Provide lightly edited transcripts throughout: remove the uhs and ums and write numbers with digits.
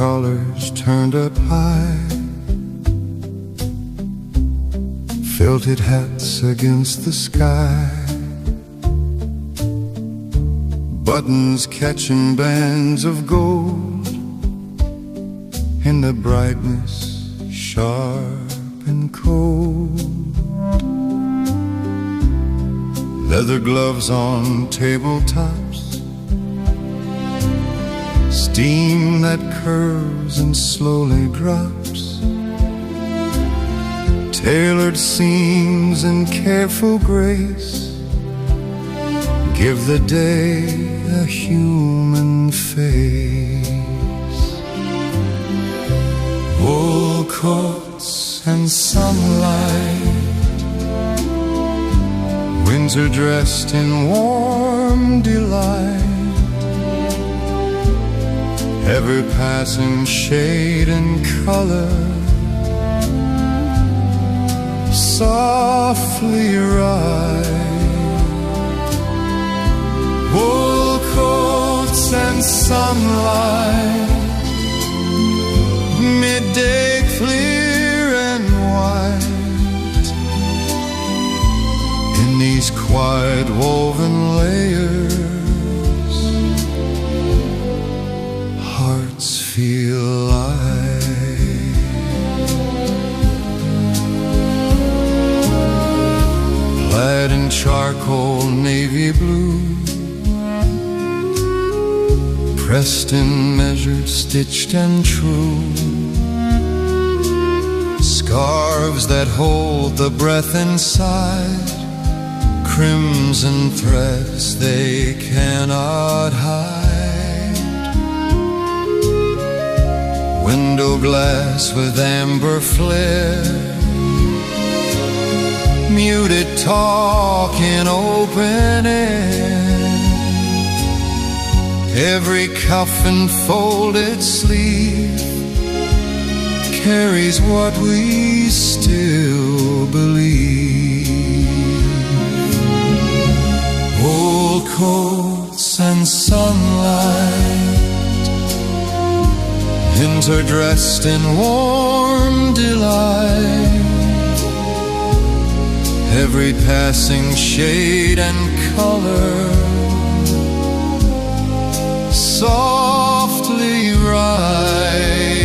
colors turned up high, felted hats against the sky, buttons catching bands of gold in the brightness sharp and cold. Leather gloves on tabletops, steam that curves and slowly drops, tailored seams and careful grace give the day a human face. Wool coats and sunlight, winter dressed in warm delight, ever passing shade and color softly ride. Wool coats and sunlight, midday clear and white, in these quiet woven layers hearts feel light. Plaid and charcoal navy blue, pressed in, measured, stitched and true, scarves that hold the breath inside, crimson threads they cannot hide, window glass with amber flare, muted talk in open air, every cuff and folded sleeve carries what we still believe. Wool coats and sunlight, interdressed in warm delight, every passing shade and color softly ride.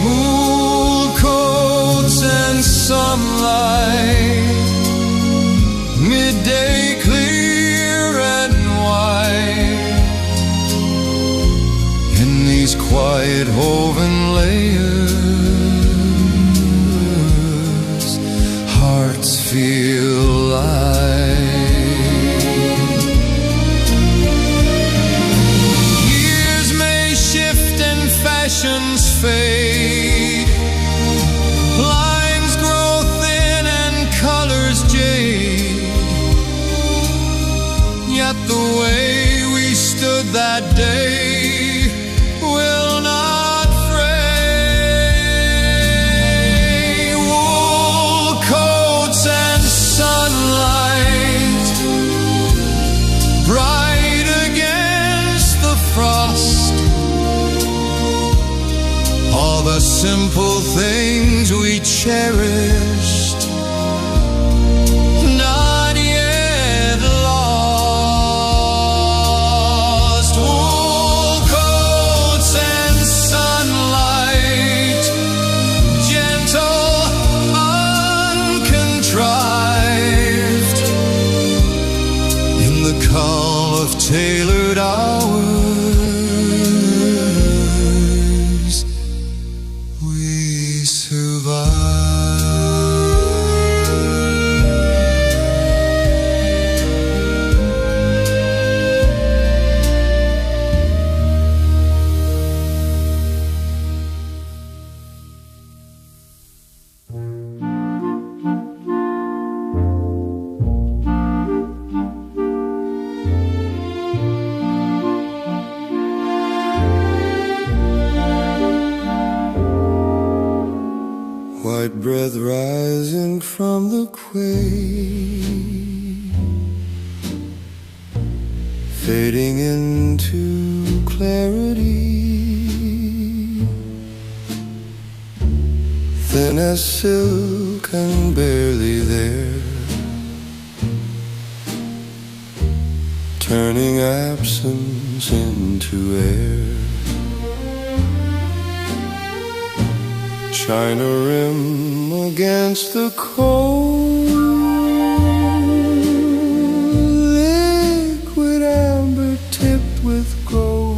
Wool coats and sunlight, midday clear and white, in these quiet woven layers hearts feel light. Years may shift and fashions fade, lines grow thin and colors jade, yet the way we stood that day will not fray. Wool coats and sunlight, bright against the frost, all the simple things we cherished, not yet lost. Wool coats and sunlight, gentle, uncontrived, in the calm of tailored hours we survive. White breath rising from the quay, fading into clarity, thin as silk and barely there, turning absence into air. China rim against the cold, liquid amber tipped with gold.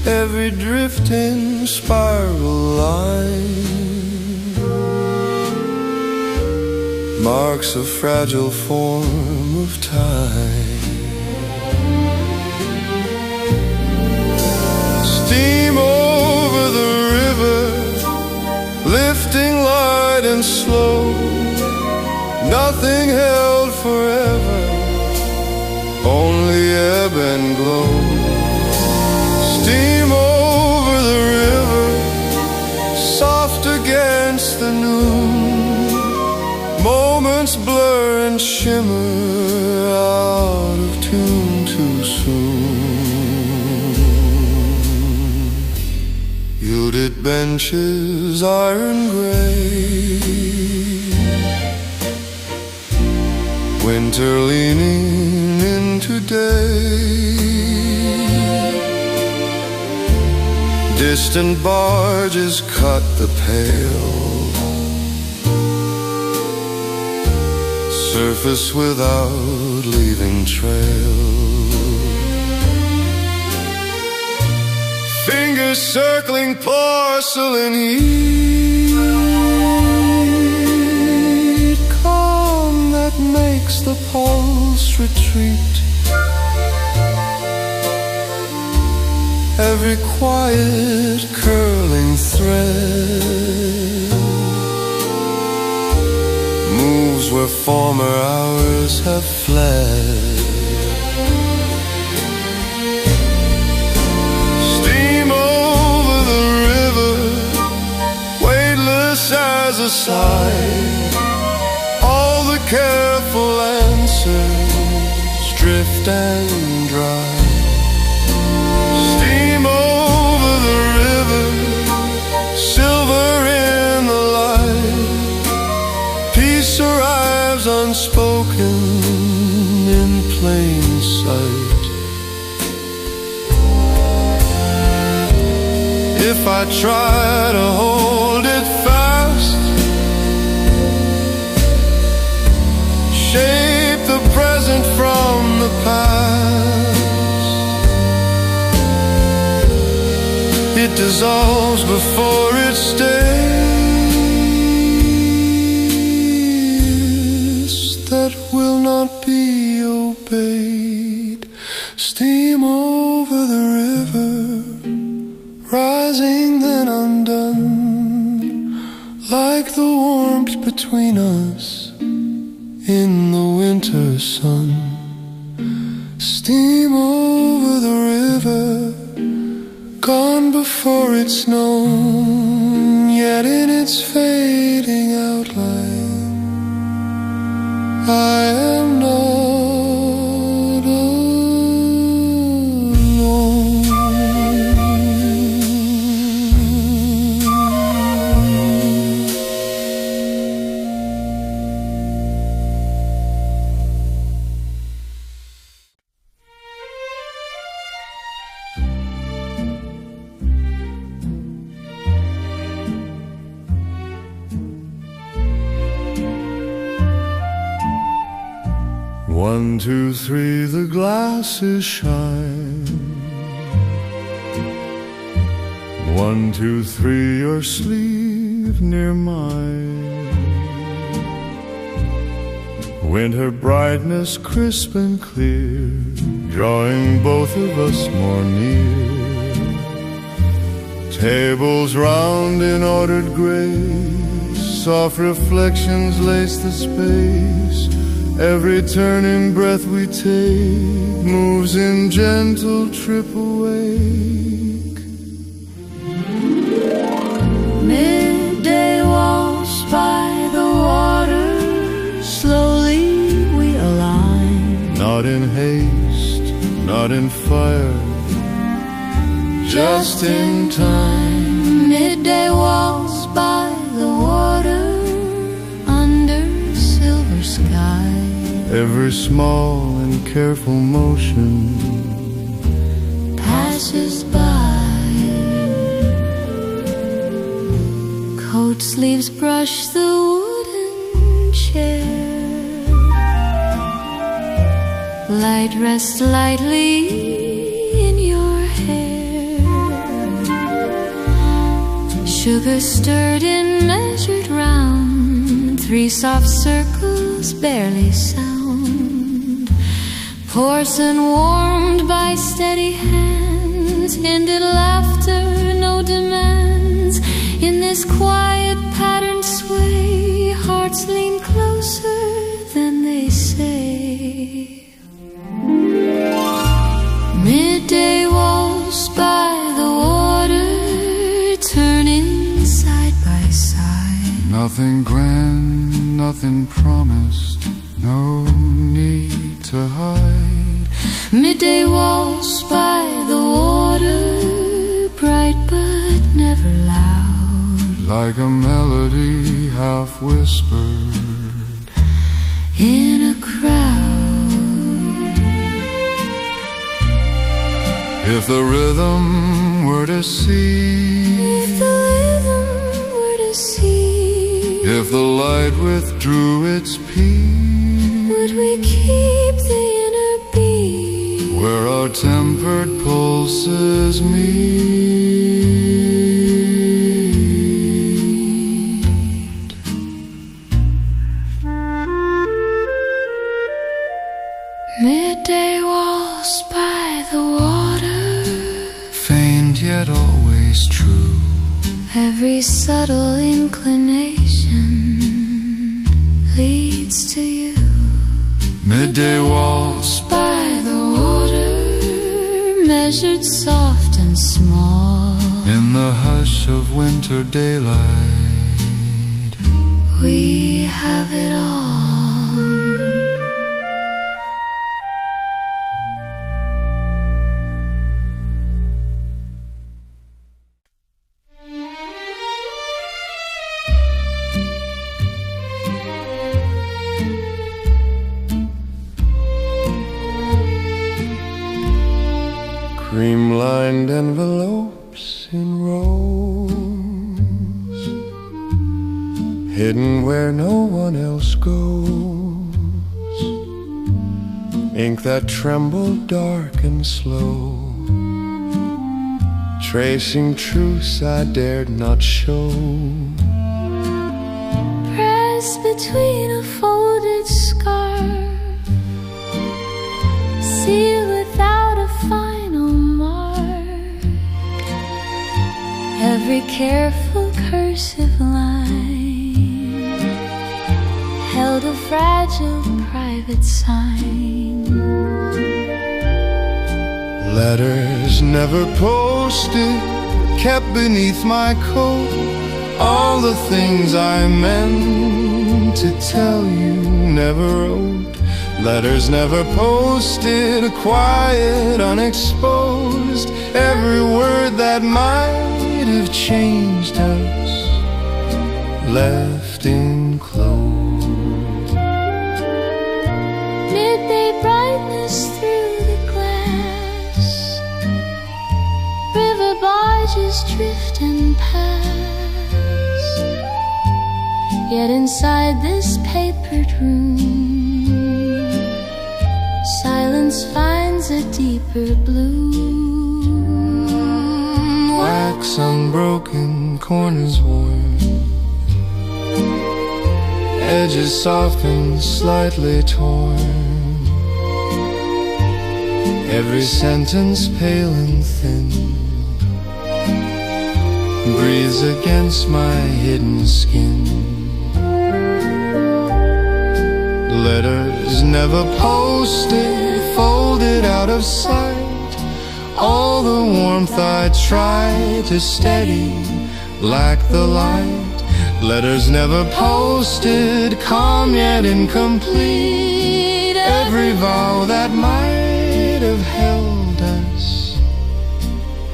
Every drifting spiral line marks a fragile form of time. Steam over the river, lifting light and slow. Nothing held forever, only ebb and glow. Steam over the river, soft against the noon. Moments blur and shimmer, out of tune too soon. Gilded benches, iron gray, winter leaning into day. Distant barges cut the pale surface without leaving trail. Fingers circling porcelain heat, calm that makes the pulse retreat. Every quiet curling thread moves where former hours have fled. Steam over the river, weightless as a sigh. All the careful answers drift and dry. Over the river, silver in the light. Peace arrives unspoken in plain sight. If I try to hold it fast, shape the present from the past, it dissolves before it stays, that will not be obeyed. Steam over the river, rising then undone, like the warmth between us in the winter sun. Steam over the river, gone before it's known, yet in its fading outline I am not One, two, three, the glasses shine. One, two, three, your sleeve near mine. Winter brightness crisp and clear, drawing both of us more near. Tables round in ordered grace, soft reflections lace the space. Every turning breath we take moves in gentle trip awake. Midday walks by the water, slowly we align. Not in haste, not in fire, just in time. Midday walks by the water under silver sky. Every small and careful motion passes by. Coat sleeves brush the wooden chair. Light rests lightly in your hair. Sugar stirred in measured round. 3 soft circles barely sound. Porcelain warmed by steady hands. Ended laughter, no demands. In this quiet patterned sway, hearts lean closer than they say. Midday walks by the water, turning side by side. Nothing grand, nothing promised, no need to hide. Midday walks by the water, bright but never loud. Like a melody half whispered in a crowd. If the rhythm were to cease, if the rhythm were to cease, if the light withdrew its peace, would we keep the inner beat where our tempered pulses meet? Midday walks by the water, faint yet always true. Every subtle inclination leads to you. Midday walks by the water, measured soft and small. In the hush of winter daylight, we have it all. Cream-lined envelopes in rows, hidden where no one else goes. Ink that trembled dark and slow, tracing truths I dared not show. Pressed between a folded scarf, sealed without a final mark. Every careful cursive line held a fragile private sign. Letters never posted, kept beneath my coat. All the things I meant to tell you, never wrote. Letters never posted, quiet, unexposed. Every word that might have changed us, left enclosed. Midday brightness through the glass, river barges drifting past. Yet inside this papered room, silence finds a deeper bloom. Wax unbroken, corners worn, edges softened, slightly torn. Every sentence pale and thin breathes against my hidden skin. Letters never posted, folded out of sight. All the warmth I tried to steady lacked the light. Letters never posted, calm yet incomplete. Every vow that might have held us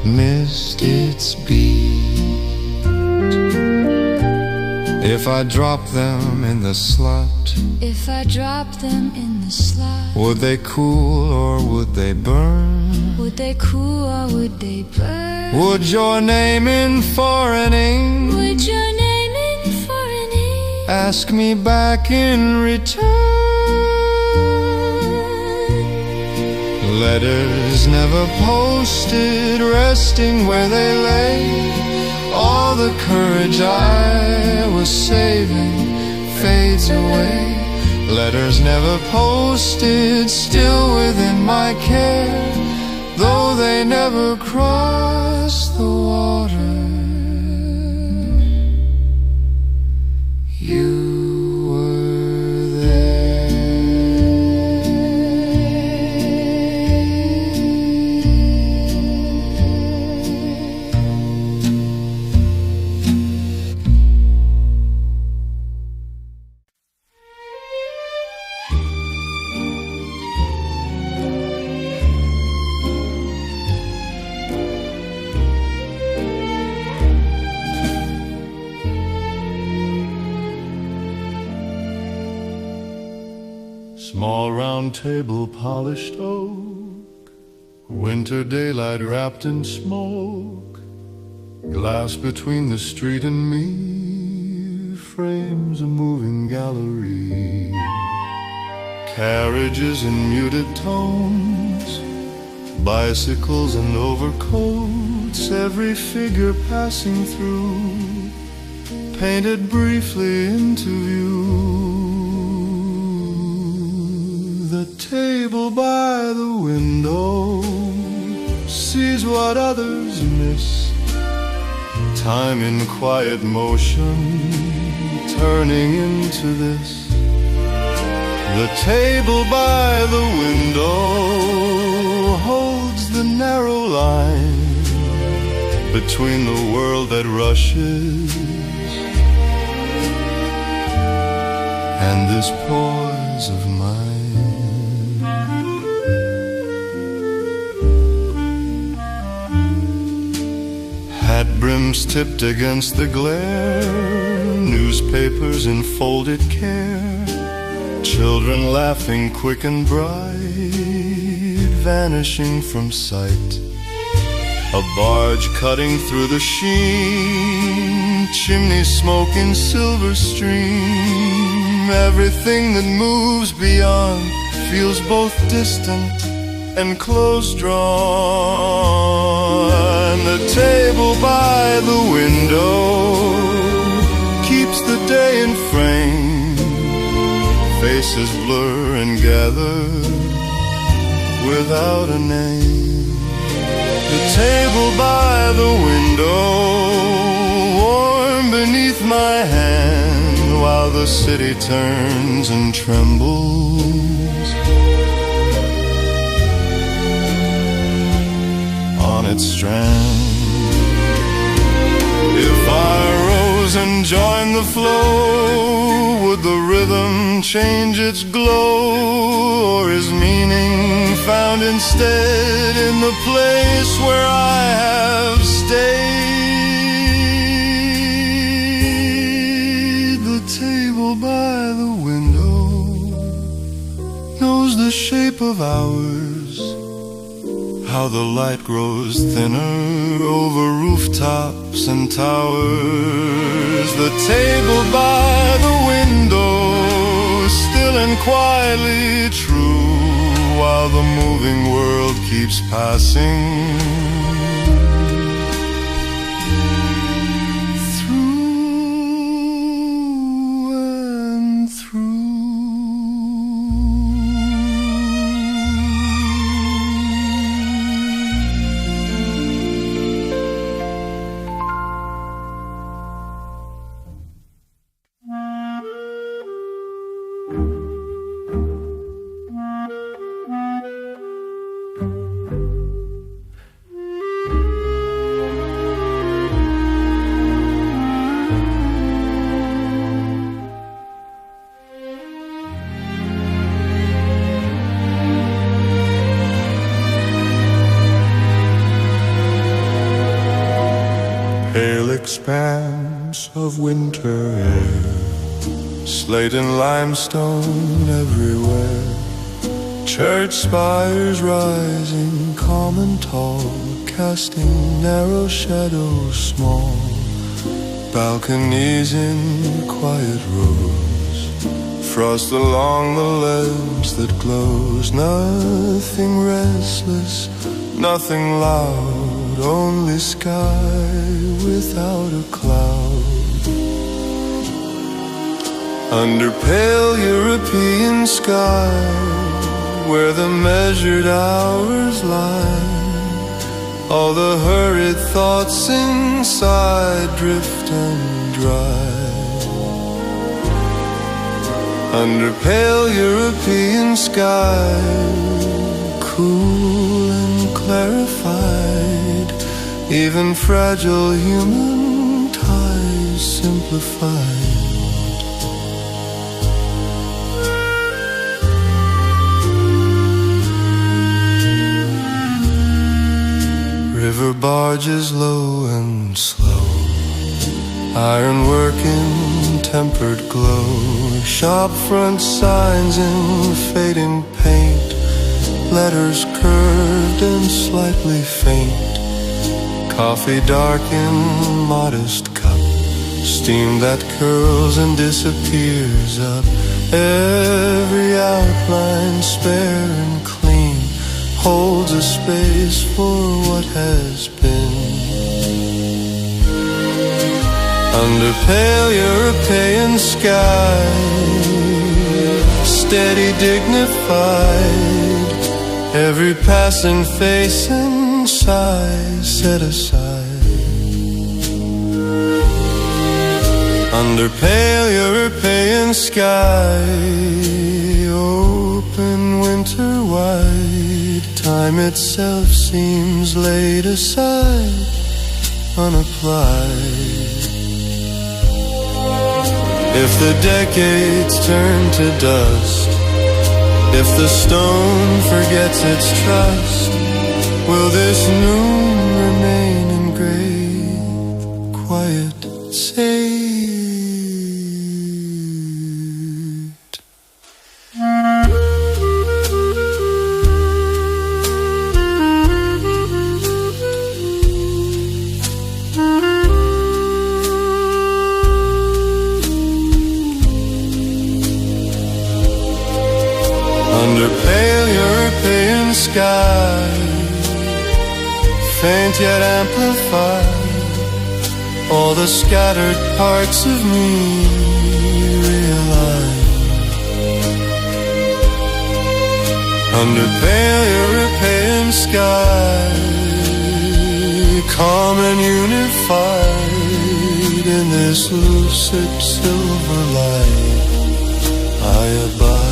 missed its beat. If I drop them in the slot, if I drop them in the slot, would they cool or would they burn? would they cool or would they burn? Would your name in foreign ink Would your name in foreign ink ask me back in return? Letters never posted, resting where they lay. All the courage I was saving fades away. Letters never posted, still within my care, though they never crossed the water. You were there. Small round table, polished oak, winter daylight wrapped in smoke, glass between the street and me frames a moving gallery. Carriages in muted tones, bicycles and overcoats, every figure passing through, painted briefly into view. The table by the window sees what others miss, time in quiet motion turning into this. The table by the window holds the narrow line between the world that rushes and this poise of mine. Hat brims tipped against the glare, newspapers in folded care, children laughing quick and bright, vanishing from sight. A barge cutting through the sheen, chimney smoke in silver stream. Everything that moves beyond feels both distant and close drawn. The table by the window keeps the day in frame, faces blur and gather without a name. The table by the window, warm beneath my hand, while the city turns and trembles on its strand. If I rose and joined the flow, would the rhythm change its glow, or is meaning found instead in the place where I have stayed? The table by the window knows the shape of hours, how the light grows thinner over rooftops and towers. The table by the window, still and quietly true, while the moving world keeps passing through and through. Pale expanse lamps of winter air, slate and limestone everywhere, church spires rising calm and tall, casting narrow shadows small, balconies in quiet rows, frost along the lamps that glows, nothing restless, nothing loud, only sky without a cloud. Under pale European sky, where the measured hours lie, all the hurried thoughts inside drift and dry. Under pale European sky, cool and clarified, even fragile human ties simplified. River barges low and slow, ironwork in tempered glow, shop front signs in fading paint, letters curved and slightly faint, coffee dark in modest cup, steam that curls and disappears up, every outline spare and clean holds a space for what has been. Under pale European sky, steady, dignified, every passing face and sigh set aside. Under pale European sky, open winter wide, time itself seems laid aside, unapplied. If the decades turn to dust, if the stone forgets its trust, will this noon remain engraved, quiet, saved? Under pale European sky, faint yet amplified, all the scattered parts of me realize. Under pale European sky, calm and unified, in this lucid silver light I abide.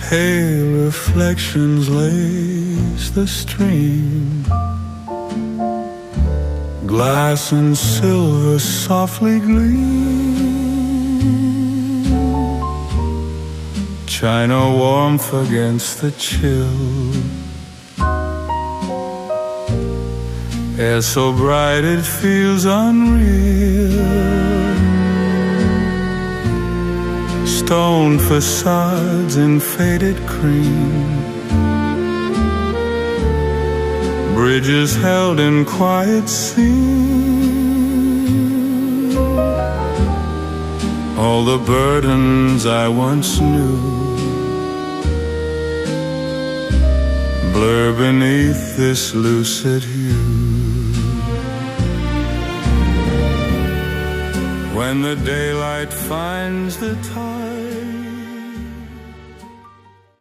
Pale reflections lace the stream, glass and silver softly gleam, china warmth against the chill, air so bright it feels unreal. Stone facades in faded cream, bridges held in quiet scene, all the burdens I once knew blur beneath this lucid hue. When the daylight finds the tide,